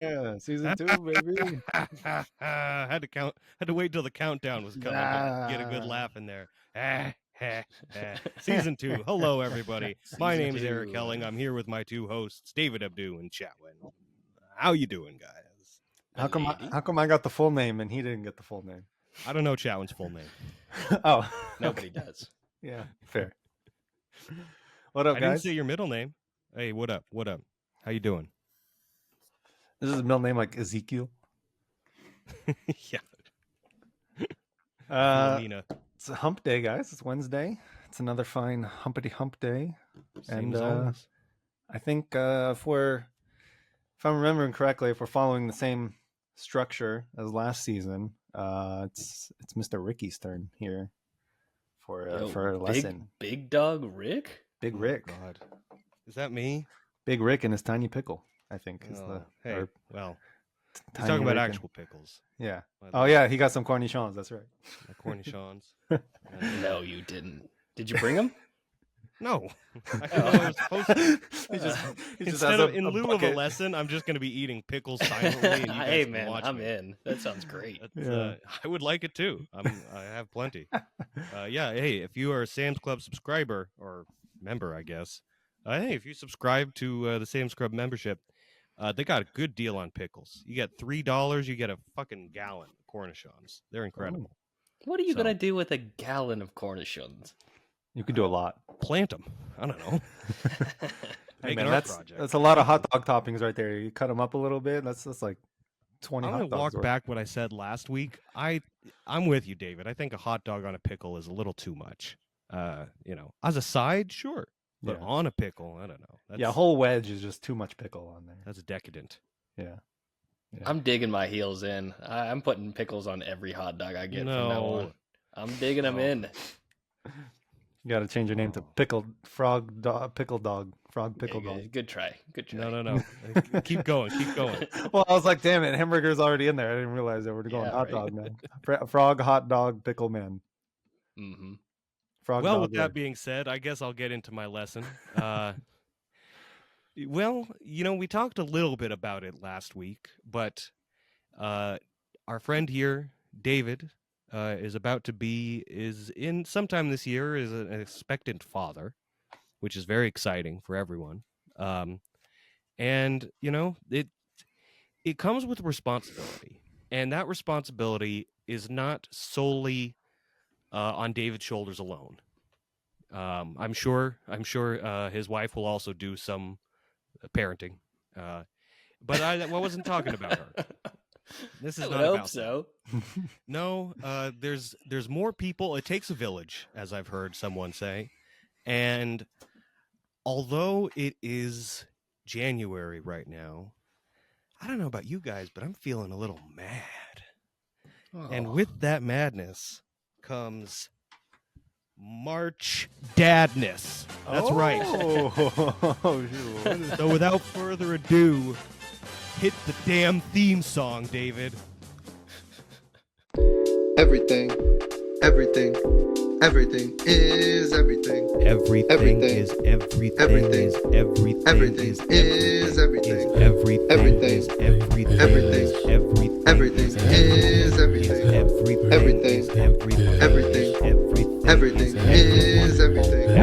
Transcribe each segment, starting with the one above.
Yeah, season 2, baby. Had to wait till the countdown was coming to get a good laugh in there. Season 2. Hello, everybody. My Season name is Eric 2. Helling. I'm here with my two hosts, David Abdu and Chatwin. How you doing, guys? How come I got the full name and he didn't get the full name? I don't know Chatwin's full name. Oh, Nobody okay. does. Yeah, fair. What up, I guys? didn't say your middle name. Hey, what up? What up? How you doing? This is a middle name like Ezekiel. Yeah. Philomena. It's a hump day, guys. It's Wednesday. It's another fine humpity hump day. Same as always. I think if I'm remembering correctly, if we're following the same structure as last season, it's Mr. Ricky's turn here for a lesson. Big Dog Rick? Big Rick. God. Is that me? Big Rick and his tiny pickle, I think. Is well, he's Tiny talking about Rick actual pickles. Yeah. Oh, yeah, he got some cornichons. That's right. Cornichons. No, you didn't. Did you bring them? No. I didn't know I was supposed to. Instead of, in lieu of a lesson, I'm just going to be eating pickles silently. And you guys Hey, can man, watch I'm me. in. That sounds great. Yeah. I would like it too. I have plenty. Hey, if you are a Sam's Club subscriber or member, I guess. Hey, if you subscribe to the Sam's Club membership, they got a good deal on pickles. You get $3, you get a fucking gallon of cornichons. They're incredible. What are you going to do with a gallon of cornichons? You could do a lot. Plant them. I don't know. Hey, man, that's a lot of hot dog toppings right there. You cut them up a little bit. That's like 20 hot dogs. I'm going to walk back what I said last week. I'm with you, David. I think a hot dog on a pickle is a little too much. As a side, sure. But on a pickle, I don't know. A whole wedge is just too much pickle on there. That's decadent. Yeah. I'm digging my heels in. I'm putting pickles on every hot dog I get from now on. I'm digging them in. You got to change your name to Pickle Dog. Good try. No. Keep going. Well, I was like, damn it, hamburger's already in there. I didn't realize they were going hot dog, man. Frog, hot dog, pickle man. Mm-hmm. With that being said, I guess I'll get into my lesson. We talked a little bit about it last week, but our friend here, David, is in sometime this year is an expectant father, which is very exciting for everyone. And it comes with responsibility, and that responsibility is not solely on David's shoulders alone. I'm sure his wife will also do some parenting, but I wasn't talking about her. This is not about so. No, there's more people. It takes a village, as I've heard someone say. And although it is January right now, I don't know about you guys, but I'm feeling a little mad. Oh. And with that madness comes March Dadness. That's right. So without further ado, hit the damn theme song, David. Everything is everything. Everything is everything. Everything is everything. Everything is everything. Everything is everything. Everything is everything. Everything is everything. Everything is everything. Everything is everything. Everything is everything.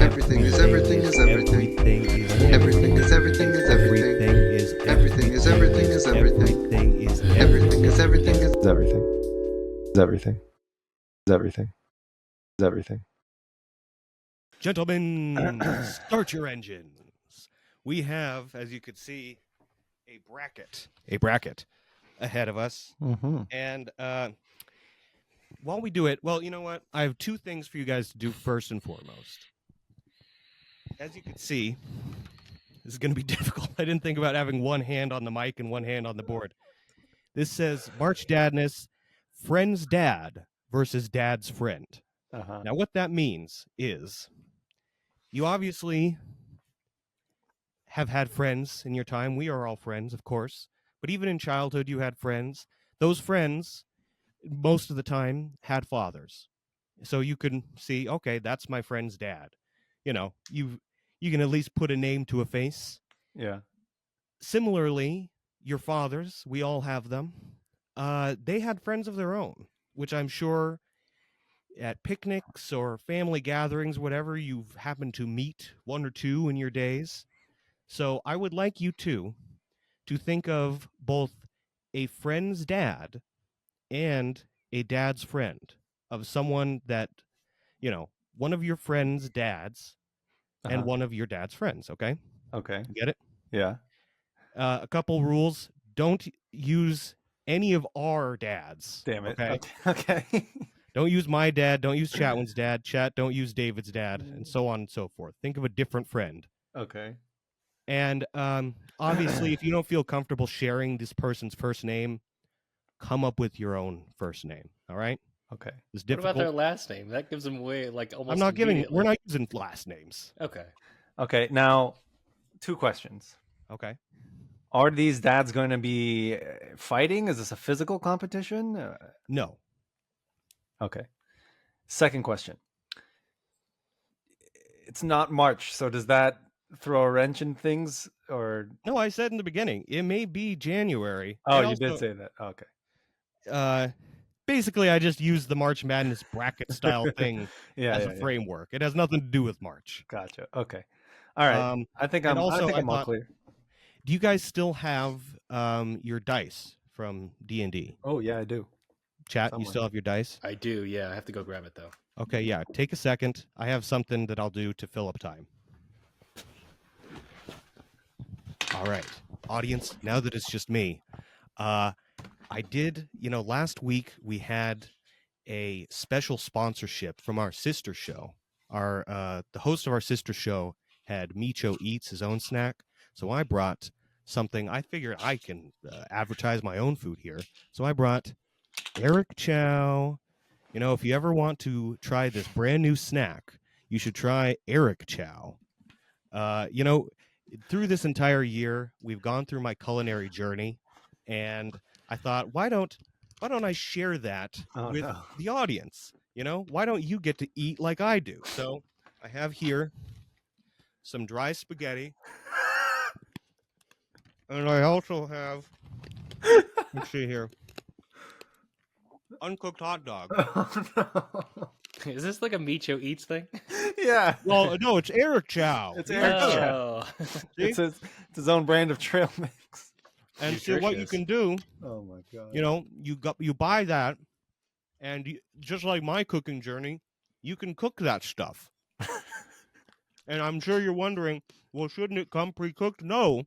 Everything is everything is everything. Everything is everything is everything. Everything is everything is everything. Everything is everything is everything. Everything. Is everything. Gentlemen, start your engines. We have, as you could see, a bracket ahead of us. Mm-hmm. And while we do it, well, you know what? I have two things for you guys to do first and foremost. As you can see, this is going to be difficult. I didn't think about having one hand on the mic and one hand on the board. This says March Dadness, friend's dad versus dad's friend. Uh-huh. Now, what that means is you obviously have had friends in your time. We are all friends, of course. But even in childhood, you had friends. Those friends, most of the time, had fathers. So you can see, okay, that's my friend's dad. You know, you can at least put a name to a face. Yeah. Similarly, your fathers, we all have them. They had friends of their own, which I'm sure at picnics or family gatherings, whatever, you've happened to meet one or two in your days. So I would like you two to think of both a friend's dad and a dad's friend, of someone that, one of your friend's dads and Uh-huh. one of your dad's friends. Okay. Okay. You get it? Yeah. A couple rules. Don't use any of our dads. Damn it. Okay. Okay. Don't use my dad. Don't use Chatwin's dad. Chat, don't use David's dad, and so on and so forth. Think of a different friend. Okay. And obviously, if you don't feel comfortable sharing this person's first name, come up with your own first name. All right? Okay. It's What difficult. about their last name? That gives them away like almost. I'm not giving. immediately. We're not using last names. Okay. Okay. Now, 2 questions. Okay. Are these dads going to be fighting? Is this a physical competition? No. Okay. Second question. It's not March, so does that throw a wrench in things? Or No, I said in the beginning, it may be January. oh, And you did also, say that. Okay. basically, I just used the March Madness bracket style thing Yeah. as Yeah, a yeah. framework. It has nothing to do with March. Gotcha. Okay. All right. I think I'm. also, I think I I'm all thought- clear. Do you guys still have your dice from D&D? Oh yeah, I do. Chat, Somewhere. you still have your dice? I do. Yeah, I have to go grab it though. Okay, yeah. Take a second. I have something that I'll do to fill up time. All right, audience. Now that it's just me, I did. Last week we had a special sponsorship from our sister show. The host of our sister show had Micho Eats, his own snack. So I brought something. I figured I can advertise my own food here. So I brought Eric Chow. If you ever want to try this brand new snack, you should try Eric Chow. Through this entire year, we've gone through my culinary journey, and I thought, why don't I share that with the audience? Why don't you get to eat like I do? So I have here some dry spaghetti. And I also have, let's see here, uncooked hot dog. Oh, no. Is this like a Micho Eats thing? Yeah. Well, no, it's Eric Chow. It's Eric Chow. Oh. It's his own brand of trail mix. And so what you can do, Oh my god. you buy that, and just like my cooking journey, you can cook that stuff. And I'm sure you're wondering, well, shouldn't it come pre-cooked? No.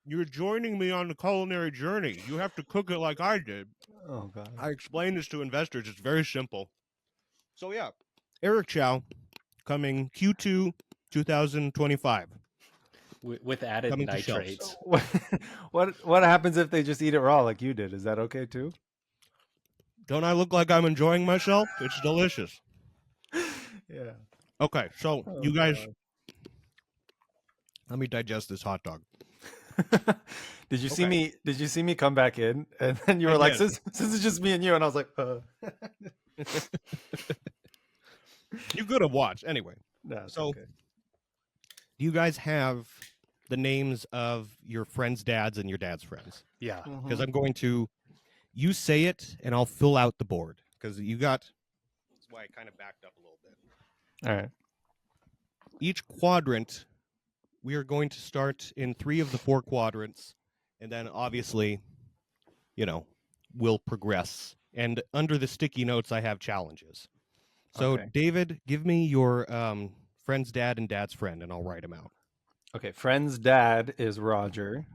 You're joining me on the culinary journey. You have to cook it like I did. Oh god. I explain this to investors. It's very simple. So yeah, Eric Chow, coming Q2 2025. With added Coming to nitrates. What happens if they just eat it raw like you did? Is that okay too? Don't I look like I'm enjoying myself? It's delicious. Yeah. Okay, so Oh, you guys, God. let me digest this hot dog. Did you see Okay. me? Did you see me come back in? And then you I were like, did. "Since it's just me and you," and I was like, You could have watched anyway. "No, it's So- okay." Do you guys have the names of your friends' dads and your dad's friends? Yeah. Because I'm going to, you say it, and I'll fill out the board. Because you got, that's why I kind of backed up a little bit. All right. Each quadrant, we are going to start in 3 of the 4 quadrants, and then obviously, we'll progress. And under the sticky notes, I have challenges. So, Okay. David, give me your friend's dad and dad's friend, and I'll write them out. Okay. Friend's dad is Roger.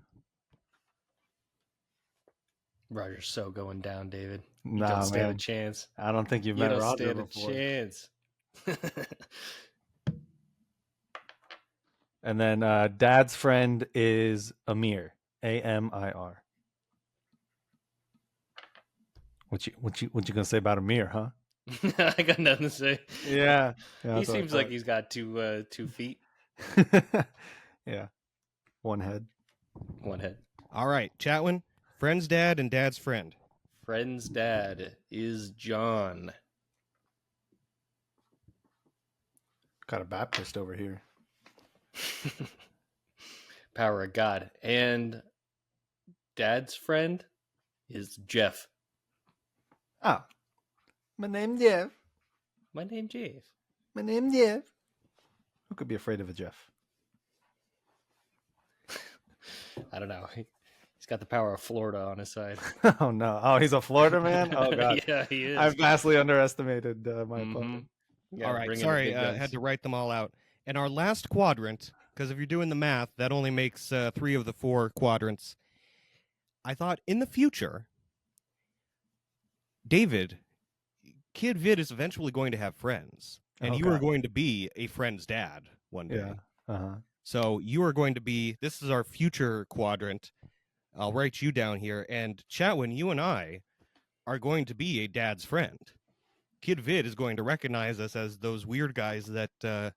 Roger's so going down, David. You Nah, don't stand man. a chance. I don't think you've You met don't Roger stand before. a chance. And then dad's friend is Amir. Amir. What you gonna say about Amir, huh? I got nothing to say. Yeah. He seems like he's got 2 feet, Yeah. One head. 1 head. All right, Chatwin, friend's dad and dad's friend. Friend's dad is John. Got a Baptist over here. Power of God. And dad's friend is Jeff. Oh, my name's Jeff. My name's Jeff. My name's Jeff. Who could be afraid of a Jeff? I don't know. He's got the power of Florida on his side. Oh no! Oh, he's a Florida man. Oh god, Yeah, he is. I've vastly underestimated my Mhm. opponent. Yeah, all right, bring in the sorry, big I guns. had to write them all out. And our last quadrant, because if you're doing the math, that only makes 3 of the 4 quadrants. I thought in the future, David, Kid Vid is eventually going to have friends, and Oh, you are God. going to be a friend's dad one day. Yeah. Uh-huh. So you are going to be, this is our future quadrant. I'll write you down here. And Chatwin, you and I are going to be a dad's friend. Kid Vid is going to recognize us as those weird guys that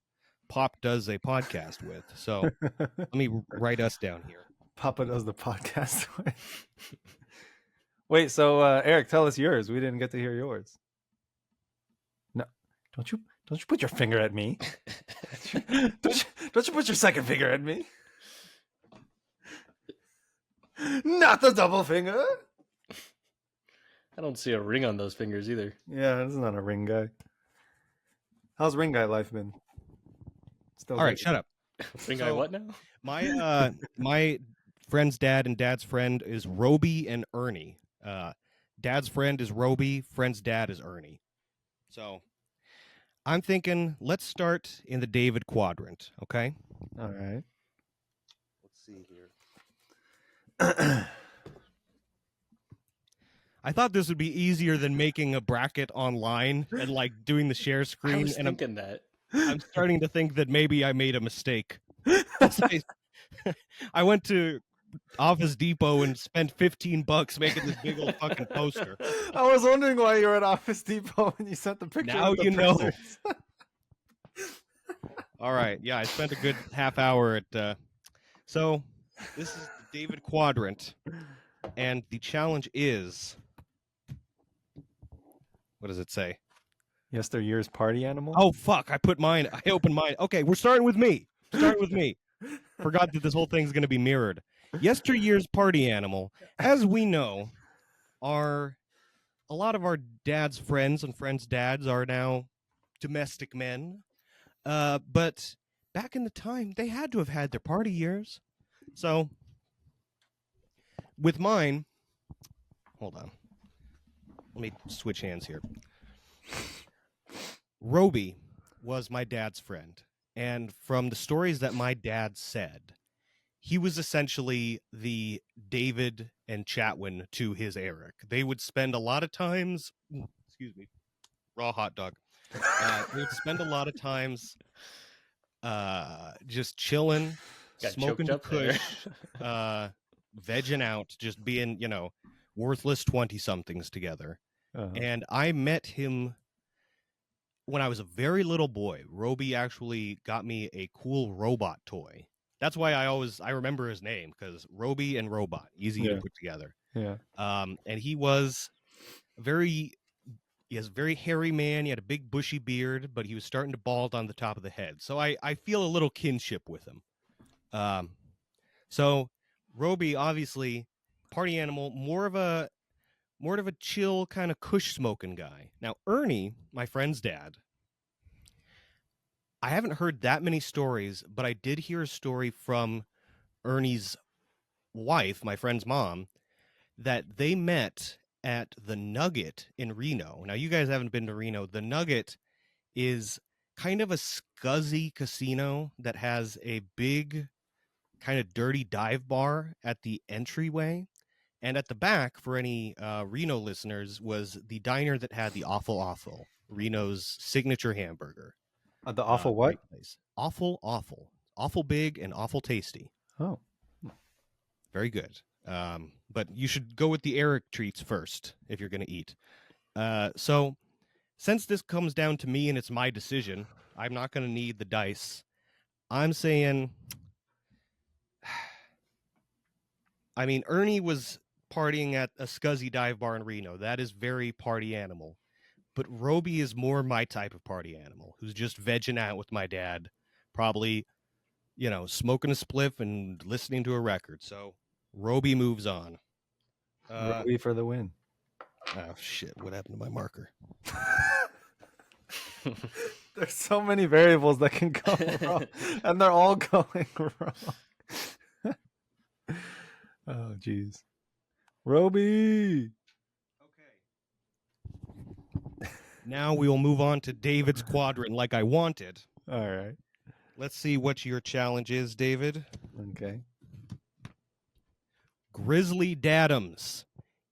Pop does a podcast with. So let me write us down here. Papa does the podcast. Wait, so Eric, tell us yours. We didn't get to hear yours. No, don't you put your finger at me? don't you put your second finger at me? Not the double finger. I don't see a ring on those fingers either. Yeah, this is not a ring guy. How's ring guy life been? Still All right, good? shut up. Ring guy, So- what now? My friend's dad and dad's friend is Roby and Ernie. Dad's friend is Roby, friend's dad is Ernie. So I'm thinking let's start in the David quadrant, okay? All right. Let's see here. I thought this would be easier than making a bracket online and like doing the share I screen, was and thinking that. I'm starting to think that maybe I made a mistake. I went to Office Depot and spent $15 making this big old fucking poster. I was wondering why you were at Office Depot when you sent the picture. Now of the you know. printers. All right, yeah, I spent a good half hour at. So this is the David quadrant, and the challenge is. What does it say? Yesteryear's party animal. Oh fuck! I opened mine. Okay, we're starting with me. Forgot that this whole thing's going to be mirrored. Yesteryear's party animal, as we know, are a lot of our dad's friends and friends' dads are now domestic men. But back in the time, they had to have had their party years. So, with mine, hold on. Let me switch hands here. Roby was my dad's friend. And from the stories that my dad said, he was essentially the David and Chatwin to his Eric. They would spend a lot of times, raw hot dog. They would spend a lot of times just chilling, Got smoking choked the up kush, there. vegging out, just being, worthless 20-somethings together. Uh-huh. And I met him when I was a very little boy. Roby actually got me a cool robot toy. That's why I remember his name, because Roby and Robot, easy to put together. Yeah. And he was a very hairy man. He had a big bushy beard, but he was starting to bald on the top of the head. So I feel a little kinship with him. So Roby, obviously, party animal, more of a chill kind of kush smoking guy. Now Ernie, my friend's dad, I haven't heard that many stories, but I did hear a story from Ernie's wife, my friend's mom, that they met at the Nugget in Reno. Now, you guys haven't been to Reno. The Nugget is kind of a scuzzy casino that has a big, kind of dirty dive bar at the entryway. And at the back, for any Reno listeners, was the diner that had the Awful, Reno's signature hamburger. The awful what? Great place. Awful big and awful tasty. Oh. Very good. But you should go with the Eric treats first if you're going to eat. So since this comes down to me and it's my decision, I'm not going to need the dice. I'm saying, I mean, Ernie was partying at a scuzzy dive bar in Reno. That is very party animal. But Roby is more my type of party animal, who's just vegging out with my dad, probably, smoking a spliff and listening to a record. So Roby moves on. Roby for the win. Oh shit! What happened to my marker? There's so many variables that can go wrong, and they're all going wrong. Oh, jeez. Roby! Okay. Now we will move on to David's quadrant like I wanted. All right. Let's see what your challenge is, David. Okay. Grizzly Dadums.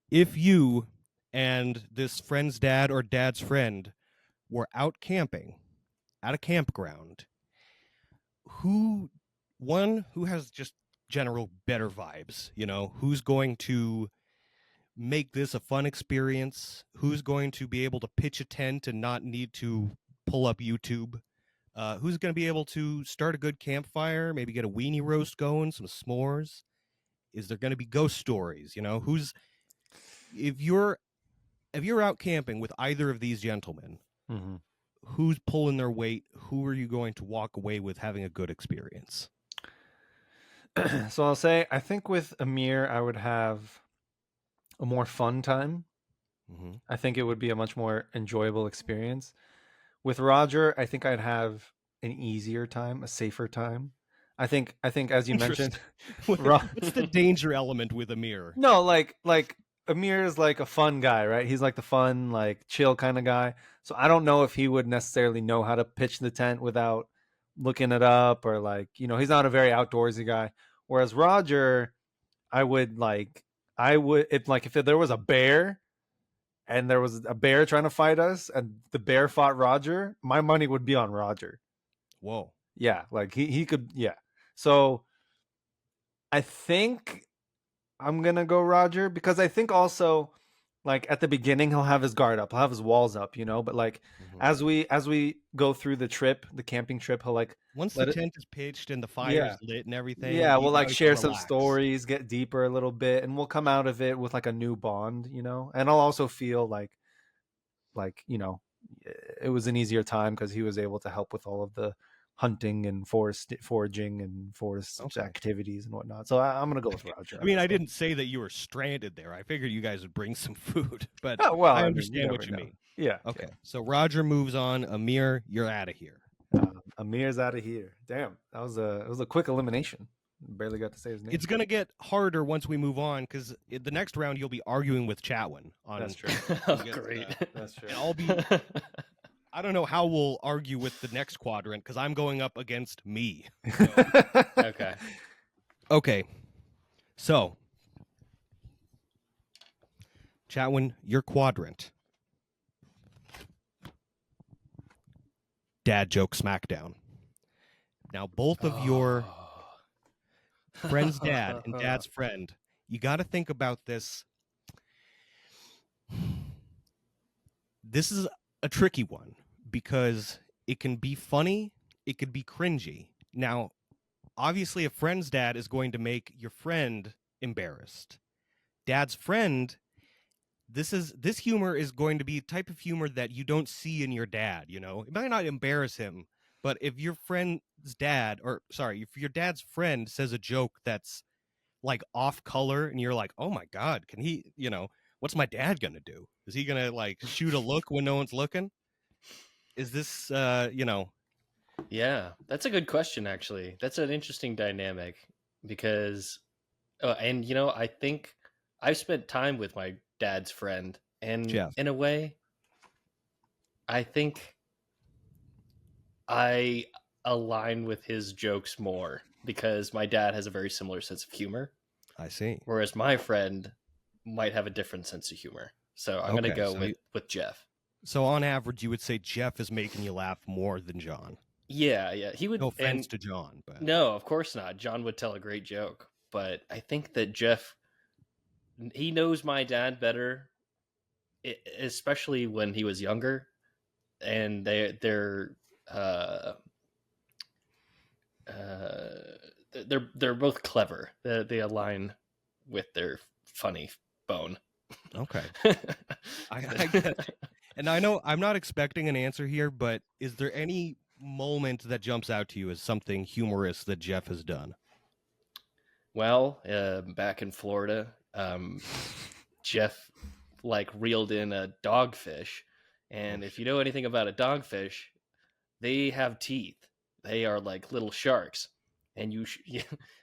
If you and this friend's dad or dad's friend were out camping at a campground, who has just general better vibes, who's going to make this a fun experience, who's going to be able to pitch a tent and not need to pull up YouTube, who's going to be able to start a good campfire, maybe get a weenie roast going, some s'mores. Is there going to be ghost stories? If you're out camping with either of these gentlemen, Mm-hmm. who's pulling their weight? Who are you going to walk away with having a good experience? So I'll say, I think with Amir, I would have a more fun time. Mm-hmm. I think it would be a much more enjoyable experience. With Roger, I think I'd have an easier time, a safer time. I think as you mentioned, what's the danger element with Amir? No, like Amir is like a fun guy, right? He's like the fun, like chill kind of guy. So I don't know if he would necessarily know how to pitch the tent without looking it up, or like, he's not a very outdoorsy guy. Whereas Roger, if there was a bear and there was a bear trying to fight us and the bear fought Roger, my money would be on Roger. Whoa. Yeah, like he could, yeah. So I think I'm going to go Roger, because I think also, like, at the beginning he'll have his guard up, he'll have his walls up, but like as we go through the camping trip, he'll like, once the tent is pitched and the fire's lit and everything, we'll like share some relax. stories, get deeper a little bit, and we'll come out of it with like a new bond, and I'll also feel like it was an easier time because he was able to help with all of the hunting and foraging and forest activities and whatnot. So I'm gonna go with Roger. I mean, I didn't say that you were stranded there. I figured you guys would bring some food, but I understand what you mean. Yeah. Okay. Yeah. So Roger moves on. Amir, you're out of here. Amir's out of here. Damn, it was a quick elimination. Barely got to say his name. It's gonna get harder once we move on, because the next round you'll be arguing with Chatwin. That's true. Great. That's true. And I'll be. I don't know how we'll argue with the next quadrant because I'm going up against me. So. Okay. Okay. So, Chatwin, your quadrant. Dad joke smackdown. Now, both of your friend's dad and dad's friend, you got to think about this. This is a tricky one because it can be funny, it could be cringy. Now, obviously, a friend's dad is going to make your friend embarrassed. Dad's friend, this humor is going to be a type of humor that you don't see in your dad, It might not embarrass him, but if your if your dad's friend says a joke that's like off color and you're like, oh my God, can he, what's my dad going to do? Is he going to like shoot a look when no one's looking? Is this, Yeah, that's a good question, actually. That's an interesting dynamic because, I think I've spent time with my dad's friend, and Jeff. In a way, I think I align with his jokes more because my dad has a very similar sense of humor. I see. Whereas my friend might have a different sense of humor. So I'm going to go with Jeff. So on average, you would say Jeff is making you laugh more than John. Yeah. He would. No offense to John, but no, of course not. John would tell a great joke, but I think that Jeff, he knows my dad better, especially when he was younger, and they're both clever. They align with their funny bone. Okay. I get it. And I know I'm not expecting an answer here, but is there any moment that jumps out to you as something humorous that Jeff has done? Well, back in Florida, Jeff like reeled in a dogfish, and if you know anything about a dogfish, they have teeth. They are like little sharks, and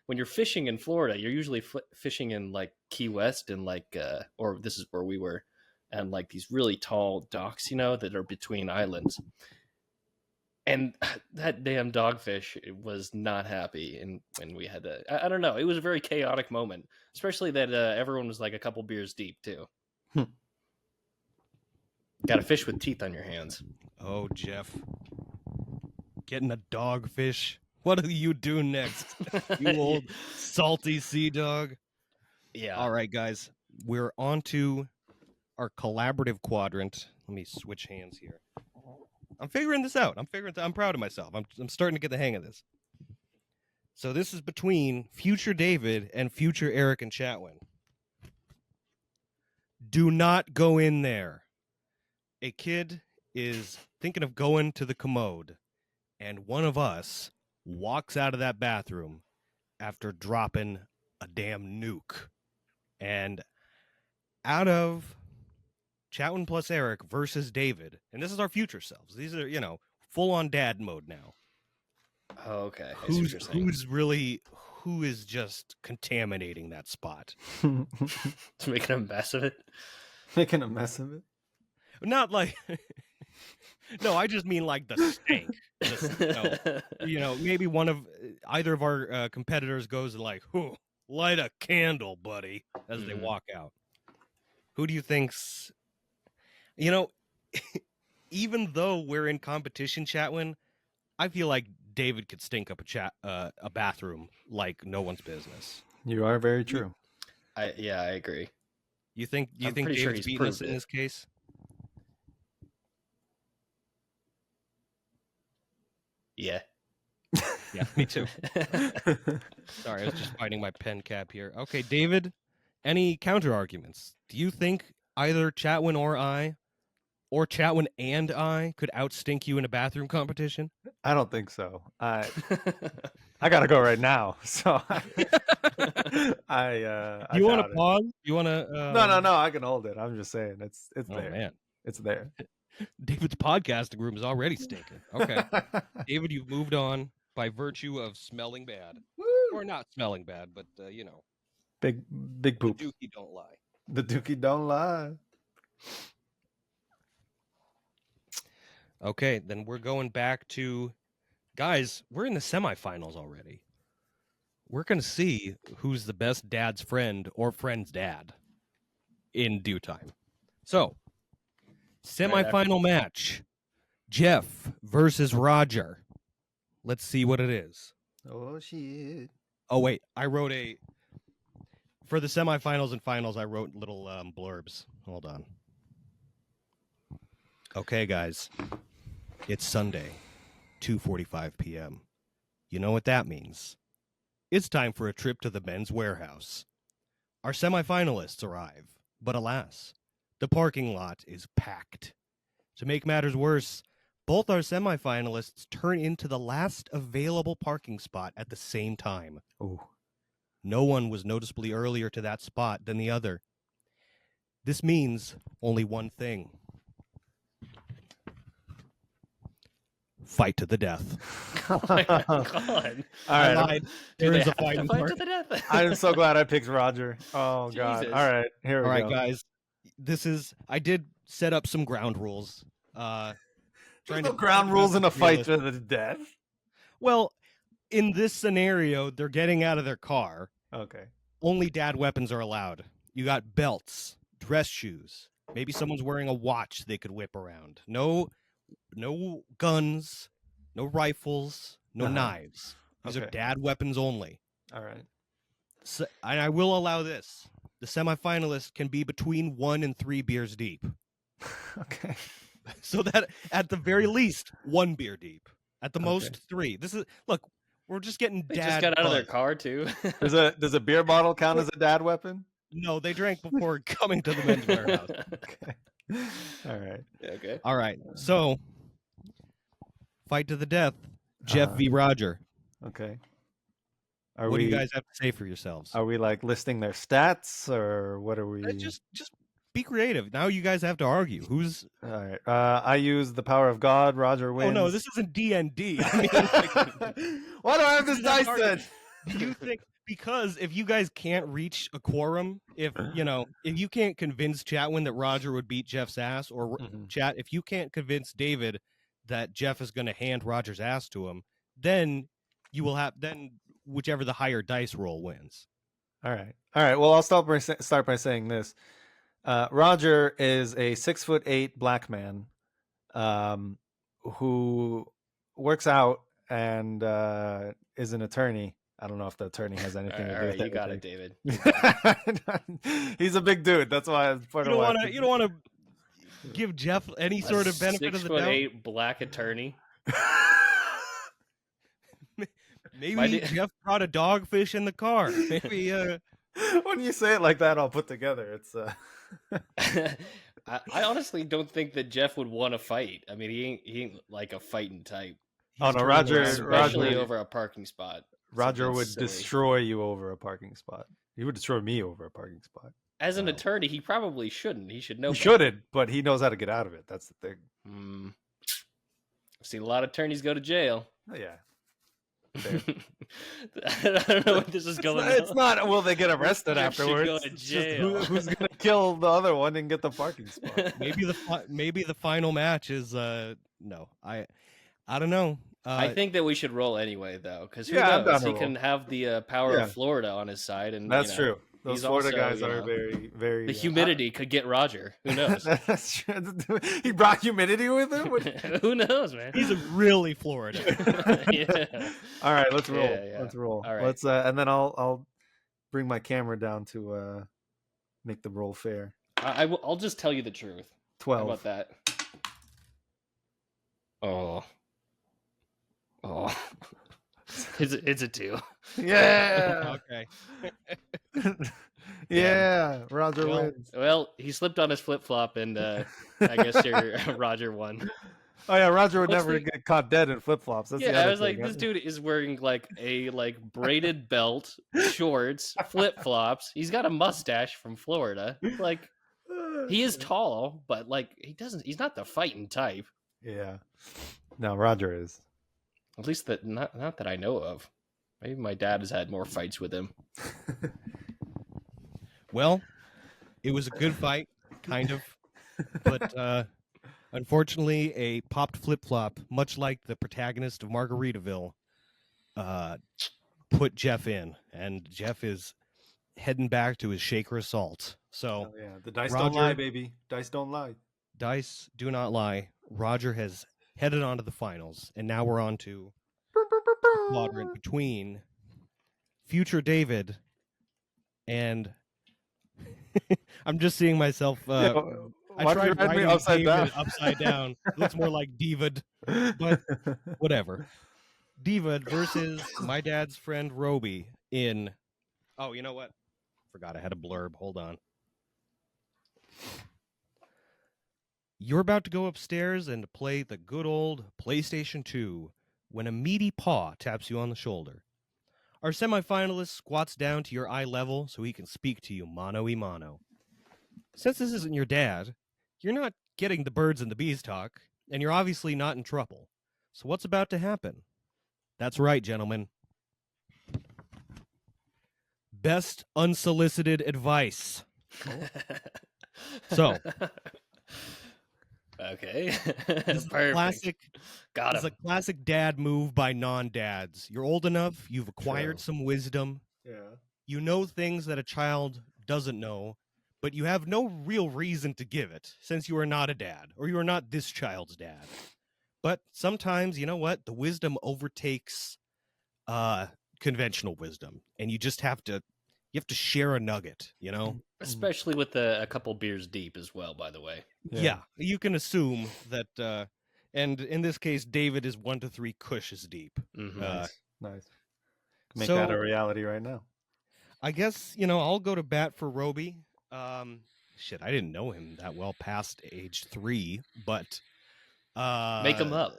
when you're fishing in Florida, you're usually fishing in like Key West and like or this is where we were, and like these really tall docks, that are between islands. And that damn dogfish was not happy, and when we had to, I don't know, it was a very chaotic moment, especially that everyone was like a couple beers deep too. Got a fish with teeth on your hands. Oh, Jeff, getting a dogfish. What do you do next, you old salty sea dog? Yeah. All right, guys, we're on to our collaborative quadrant. Let me switch hands here. I'm figuring this out. I'm proud of myself. I'm starting to get the hang of this. So this is between future David and future Eric and Chatwin. Do not go in there. A kid is thinking of going to the commode, and one of us walks out of that bathroom after dropping a damn nuke. And out of Chatwin plus Eric versus David, and this is our future selves. These are, full on dad mode now. Oh, okay. Who is just contaminating that spot? Making a mess of it. Making a mess of it. Not like, no, I just mean like the stank. Maybe either of our competitors goes like, light a candle, buddy, as they walk out. Who do you think's, even though we're in competition, Chatwin, I feel like David could stink up a bathroom like no one's business. You are very true. I agree. You think David's sure he's beating us proved in it. this case? Yeah. Yeah, me too. Sorry, I was just finding my pen cap here. Okay, David, any counter arguments? Do you think either Chatwin or Chatwin and I could outstink you in a bathroom competition? I don't think so. I gotta go right now. So you want to pause? You want to? No. I can hold it. I'm just saying it's Oh there. man, it's there. David's podcasting room is already stinking. Okay, David, you've moved on by virtue of smelling bad, or not smelling bad, but big poop. The dookie don't lie. The dookie don't lie. Okay, then we're going back to, guys, we're in the semifinals already. We're going to see who's the best dad's friend or friend's dad in due time. So, semifinal match, Jeff versus Roger. Let's see what it is. Oh, shit. Oh, wait, for the semifinals and finals, I wrote little blurbs. Hold on. Okay, guys. It's Sunday, 2:45 p.m. You know what that means. It's time for a trip to the men's warehouse. Our semifinalists arrive, but alas, the parking lot is packed. To make matters worse, both our semifinalists turn into the last available parking spot at the same time. Ooh. No one was noticeably earlier to that spot than the other. This means only one thing. Fight to the death. Oh my God. All right. There is a Fight fighting to part. the death. I'm so glad I picked Roger. Oh, God. Jesus. All right. Here we All go. right, guys. I did set up some ground rules. There's no ground rules in a fight to the death. Well, in this scenario, they're getting out of their car. Okay. Only dad weapons are allowed. You got belts, dress shoes. Maybe someone's wearing a watch they could whip around. No guns, no rifles, no knives. These are dad weapons only. All right. So, and I will allow this. The semifinalists can be between 1 and 3 beers deep. Okay. So that at the very least, 1 beer deep. At the most, 3. Look, we're just getting They dad just got out of their buzz. car too. Does a beer bottle count as a dad weapon? No, they drank before coming to the men's warehouse. Okay. All right. Okay. All right. So, fight to the death. Jeff v. Roger. Okay. Are What do we you guys have to say for yourselves? are we like listing their stats, or what are we? Just be creative. Now you guys have to argue. Who's? All right. I use the power of God. Roger wins. Oh no, this isn't D&D. I mean, like, why do I have this you have dice to argue. then? Do you think because if you guys can't reach a quorum, if you can't convince Chatwin that Roger would beat Jeff's ass, or Chat, if you can't convince David that Jeff is going to hand Roger's ass to him, then you will have whichever the higher dice roll wins. All right. Well, I'll start by saying this. Roger is a 6'8" black man, who works out and is an attorney. I don't know if the attorney has anything to do with it. You got it, David. He's a big dude. That's why it's part of why. You don't want to give Jeff any sort of benefit of the doubt. 6'8" black attorney. Maybe Jeff brought a dogfish in the car. Maybe. When you say it like that, all put together, it's. I honestly don't think that Jeff would want to fight. I mean, he ain't like a fighting type. Oh no, Roger, especially over a parking spot. Roger would destroy you over a parking spot. He would destroy me over a parking spot. As an attorney, he probably shouldn't. He should know. He shouldn't, but he knows how to get out of it. That's the thing. I've seen a lot of attorneys go to jail. Oh, yeah. I don't know what this is going on. It's not. Will they get arrested afterwards? Go to jail. Who's going to kill the other one and get the parking spot? Maybe the final match is no. I don't know. I think that we should roll anyway, though, because who knows? He can have the power of Florida on his side, and that's true. Those Florida also, guys are very, very. The humidity could get Roger. Who knows? That's true. He brought humidity with him. Who knows, man? He's really Florida. Yeah. All right, let's roll. Yeah. Let's roll. All right. Let's and then I'll bring my camera down to make the roll fair. I'll just tell you the truth. 12. How about that? Oh, it's a 2. Yeah. Okay. Yeah. Roger wins. Well, he slipped on his flip flop, and I guess Roger won. Oh yeah, Roger would never get caught dead in flip flops. Yeah, I was like, this dude is wearing like a braided belt, shorts, flip flops. He's got a mustache from Florida. Like, he is tall, but like he's not the fighting type. Yeah. No, Roger is. At least not that I know of. Maybe my dad has had more fights with him. Well, it was a good fight, kind of, but unfortunately, a popped flip-flop, much like the protagonist of Margaritaville, put Jeff in, and Jeff is heading back to his shaker assault. So, yeah, the dice don't lie, baby. Dice don't lie. Dice do not lie. Roger has headed on to the finals, and now we're on to the quadrant between future David and I'm just seeing myself. I tried writing upside down. It looks more like Divad, but whatever. Divad versus my dad's friend Roby in. Oh, you know what? Forgot I had a blurb. Hold on. You're about to go upstairs and play the good old PlayStation 2 when a meaty paw taps you on the shoulder. Our semifinalist squats down to your eye level so he can speak to you mano-y-mano. Since this isn't your dad, you're not getting the birds and the bees talk, and you're obviously not in trouble. So what's about to happen? That's right, gentlemen. Best unsolicited advice. So... Okay. This is a classic dad move by non-dads. You're old enough, you've acquired some wisdom. Yeah. You know things that a child doesn't know, but you have no real reason to give it, since you are not a dad, or you are not this child's dad. But sometimes, you know what? The wisdom overtakes conventional wisdom, and you just have to share a nugget, you know? Especially with a couple beers deep as well, by the way. Yeah, you can assume that, and in this case, David is 1 to 3 cushes deep. Mm-hmm. Nice. Make that a reality right now. I guess, I'll go to bat for Roby. Shit, I didn't know him that well past age 3, but... Make him up.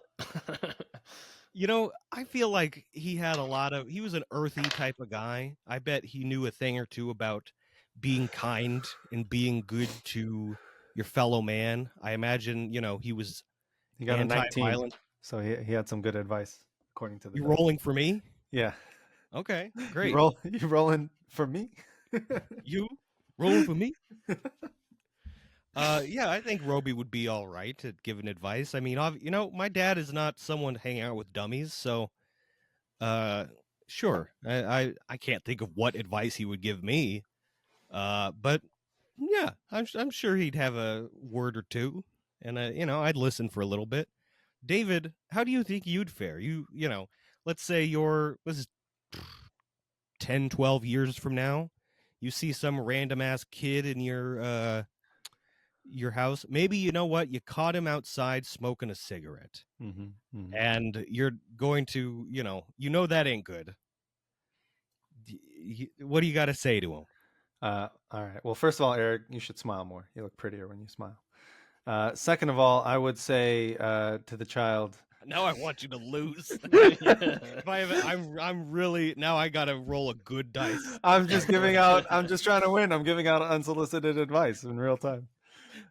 You know, I feel like he was an earthy type of guy. I bet he knew a thing or two about being kind and being good to your fellow man. I imagine, he was He got a 19, anti-violent. so he had some good advice according to the You dice. rolling for me? Yeah. Okay, You great. rolling for me? You rolling for me? Yeah, I think Roby would be all right at giving advice. I mean, my dad is not someone to hang out with dummies, so sure. I can't think of what advice he would give me. But yeah, I'm sure he'd have a word or two, and I'd listen for a little bit. David, how do you think you'd fare? Let's say this is 10, 12 years from now, you see some random ass kid in your house. Maybe you know what? You caught him outside smoking a cigarette. And you're going to, that ain't good. What do you got to say to him? All right. Well, first of all, Eric, you should smile more. You look prettier when you smile. Second of all, I would say to the child. Now I want you to lose. I'm really now. I gotta roll a good dice. I'm just trying to win. I'm giving out unsolicited advice in real time.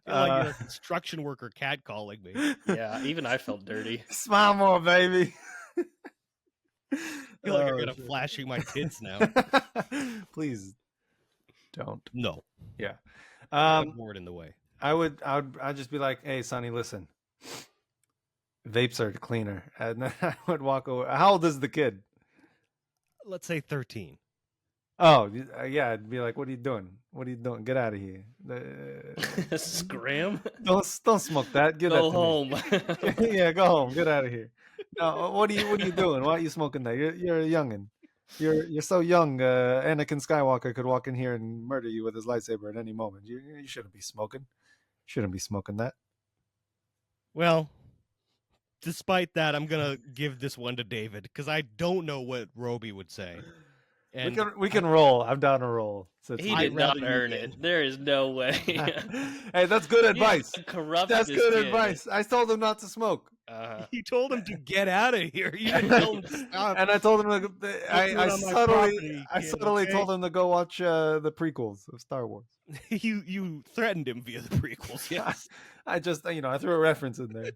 I feel like you're a construction worker catcalling me. Yeah, even I felt dirty. Smile more, baby. I feel like I got flashing my tits now. Please don't. No. Yeah. Board in the way. I'd just be like, hey, Sonny, listen. Vapes are cleaner. And then I would walk away. How old is the kid? Let's say 13. Oh, yeah. I'd be like, what are you doing? What are you doing? Get out of here. Scram? Don't smoke that. Go home. Yeah, go home. Get out of here. No, what are you doing? Why are you smoking that? You're a youngin'. You're so young. Anakin Skywalker could walk in here and murder you with his lightsaber at any moment. You shouldn't be smoking. Shouldn't be smoking that. Well, despite that, I'm gonna give this one to David because I don't know what Roby would say. And we can roll. I'm down to roll. So he did not earn it. There is no way. Hey, that's good advice. That's good advice. I told him not to smoke. You told him to get out of here. You didn't tell him to stop. And I told him I subtly told him to go watch the prequels of Star Wars. You threatened him via the prequels. Yes. I just I threw a reference in there.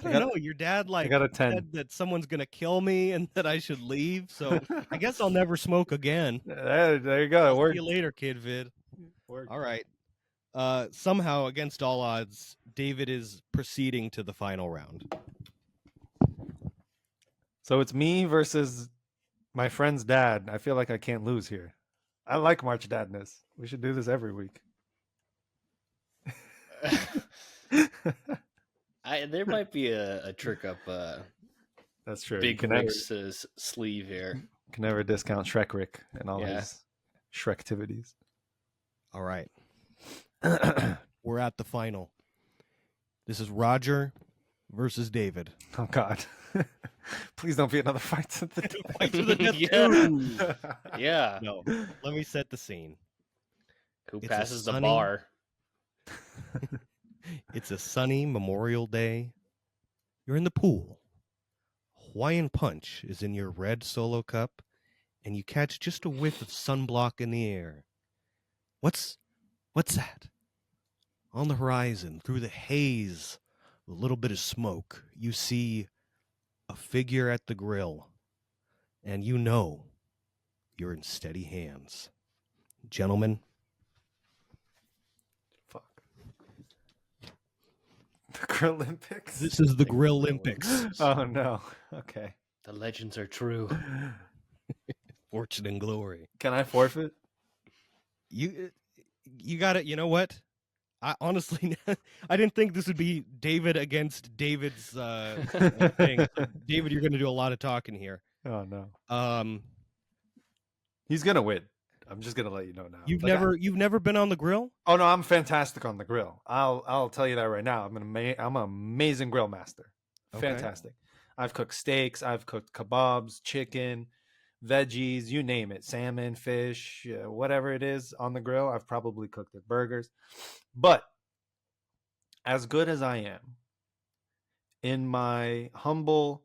I don't know. Your dad I got a 10. said that someone's gonna kill me and that I should leave. So I guess I'll never smoke again. There you go. See you later, Kid Vid. All right. Somehow, against all odds, David is proceeding to the final round. So it's me versus my friend's dad. I feel like I can't lose here. I like March Dadness. We should do this every week. There might be a trick up That's true. Big Rick's sleeve here. Can never discount Shrek Rick and all his Shrek-tivities. All right. We're at the final. This is Roger versus David. Oh, God. Please don't be another fight to the death. Fight to the death. Yeah. No. Let me set the scene. Who passes the bar? It's a sunny Memorial Day. You're in the pool. Hawaiian Punch is in your red Solo cup, and you catch just a whiff of sunblock in the air. What's that? On the horizon, through the haze, a little bit of smoke, you see a figure at the grill, and you know you're in steady hands. Gentlemen. Fuck. The Grill Olympics? This is the Grill Olympics. Oh, no. Okay. The legends are true. Fortune and glory. Can I forfeit? You got it. You know what? I honestly, I didn't think this would be David against David's thing. David, you're going to do a lot of talking here. Oh no. He's gonna win. I'm just gonna let you know now. You've never been on the grill? Oh no, I'm fantastic on the grill. I'll tell you that right now. I'm an amazing grill master. Okay. Fantastic. I've cooked steaks. I've cooked kebabs, chicken, veggies, you name it, salmon, fish, whatever it is on the grill. I've probably cooked it, burgers. But as good as I am, in my humble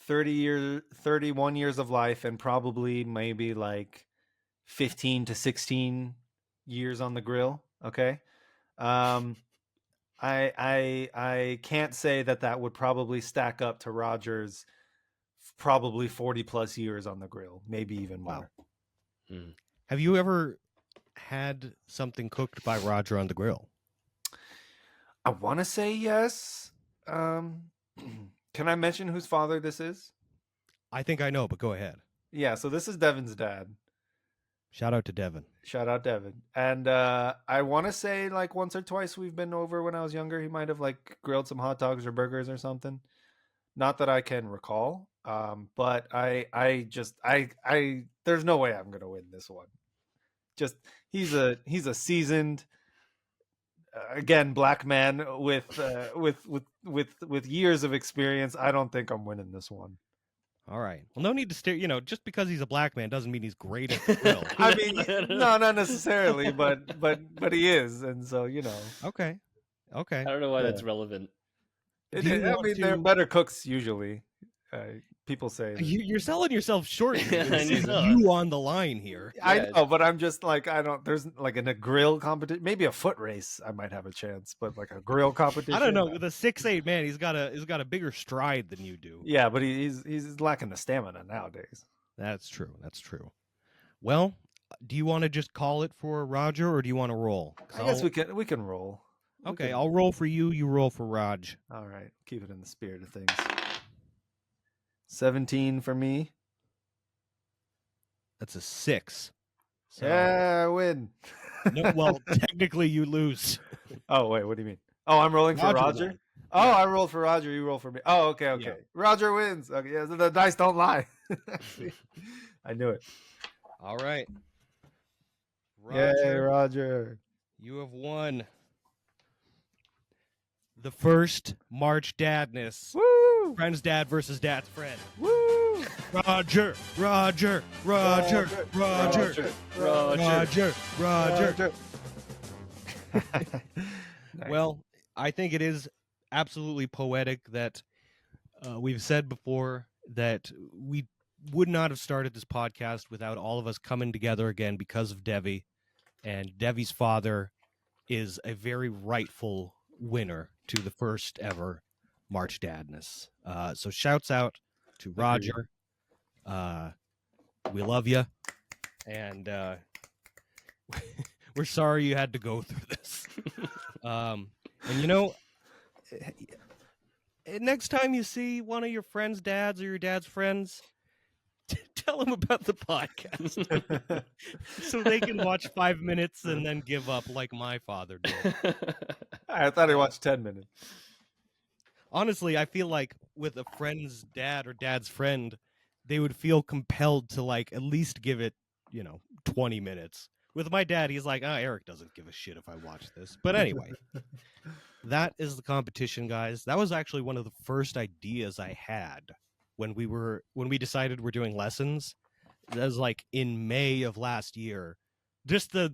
31 years of life, and probably maybe like 15 to 16 years on the grill. Okay. Um, I can't say that would probably stack up to Roger's probably 40 plus years on the grill, maybe even more. Wow. Have you ever had something cooked by Roger on the grill? I want to say yes. Can I mention whose father this is? I think I know, but go ahead. Yeah, so this is Devin's dad. Shout out to Devin. Shout out Devin. And I want to say like once or twice we've been over when I was younger. He might have like grilled some hot dogs or burgers or something. Not that I can recall. But I there's no way I'm gonna win this one. Just he's a seasoned again black man with years of experience. I don't think I'm winning this one. All right. Well, no need to stare. Just because he's a black man doesn't mean he's great at the grill. I mean, no, not necessarily, but he is, and so Okay. I don't know why that's relevant. I mean, they're better cooks usually. People say you're selling yourself short. This is know. you on the line here. I know, but I'm just like there's like in a grill competition, maybe a foot race, I might have a chance, but like a grill competition, I don't know. With a 6'8" man, he's got a bigger stride than you do. Yeah, but he's lacking the stamina nowadays. That's true. That's true. Well, do you want to just call it for Roger, or do you want to roll? I guess we can roll. Okay, I'll roll for you. You roll for Raj. All right, keep it in the spirit of things. 17 for me. That's a 6. So, yeah, I win. No, well, technically you lose. Oh wait, what do you mean? Oh, I'm rolling for Roger. Oh, I rolled for Roger. You roll for me. Oh, okay. Yeah. Roger wins. Okay, yeah, the dice don't lie. I knew it. All right. Roger, yay, Roger! You have won the first March Dadness. Woo! Friend's dad versus dad's friend. Woo! Roger, Roger, Roger, Roger, Roger, Roger. Nice. Well, I think it is absolutely poetic that we've said before that we would not have started this podcast without all of us coming together again because of Devi, and Devi's father is a very rightful winner to the first ever March Dadness. So shouts out to Roger. We love you, and we're sorry you had to go through this. And next time you see one of your friends' dads or your dad's friends, tell them about the podcast so they can watch 5 minutes and then give up like my father did. I thought he watched 10 minutes. Honestly, I feel like with a friend's dad or dad's friend, they would feel compelled to like at least give it, 20 minutes. With my dad, he's like, Eric doesn't give a shit if I watch this. But anyway, that is the competition, guys. That was actually one of the first ideas I had when we decided we're doing lessons. That was like in May of last year. Just the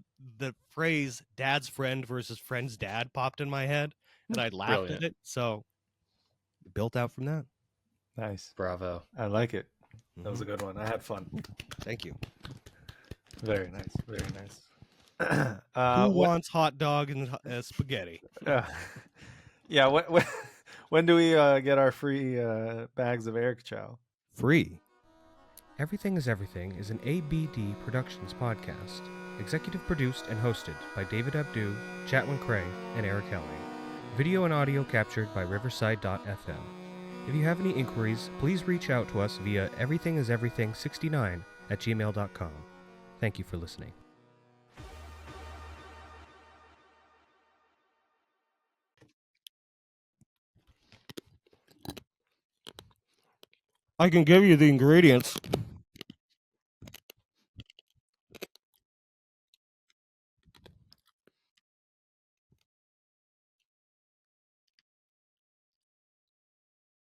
phrase "dad's friend versus friend's dad" popped in my head, and I laughed at it. So it built out from that. Nice, bravo! I like it. That was a good one. I had fun. Thank you. Very nice. Very nice. Who wants hot dog and spaghetti? Yeah. When do we get our free bags of Eric Chow? Free. Everything is Everything is an ABD Productions podcast. Executive produced and hosted by David Abdu, Chatwin Cray, and Eric Helling. Video and audio captured by Riverside.fm. If you have any inquiries, please reach out to us via everythingiseverything69@gmail.com. Thank you for listening. I can give you the ingredients.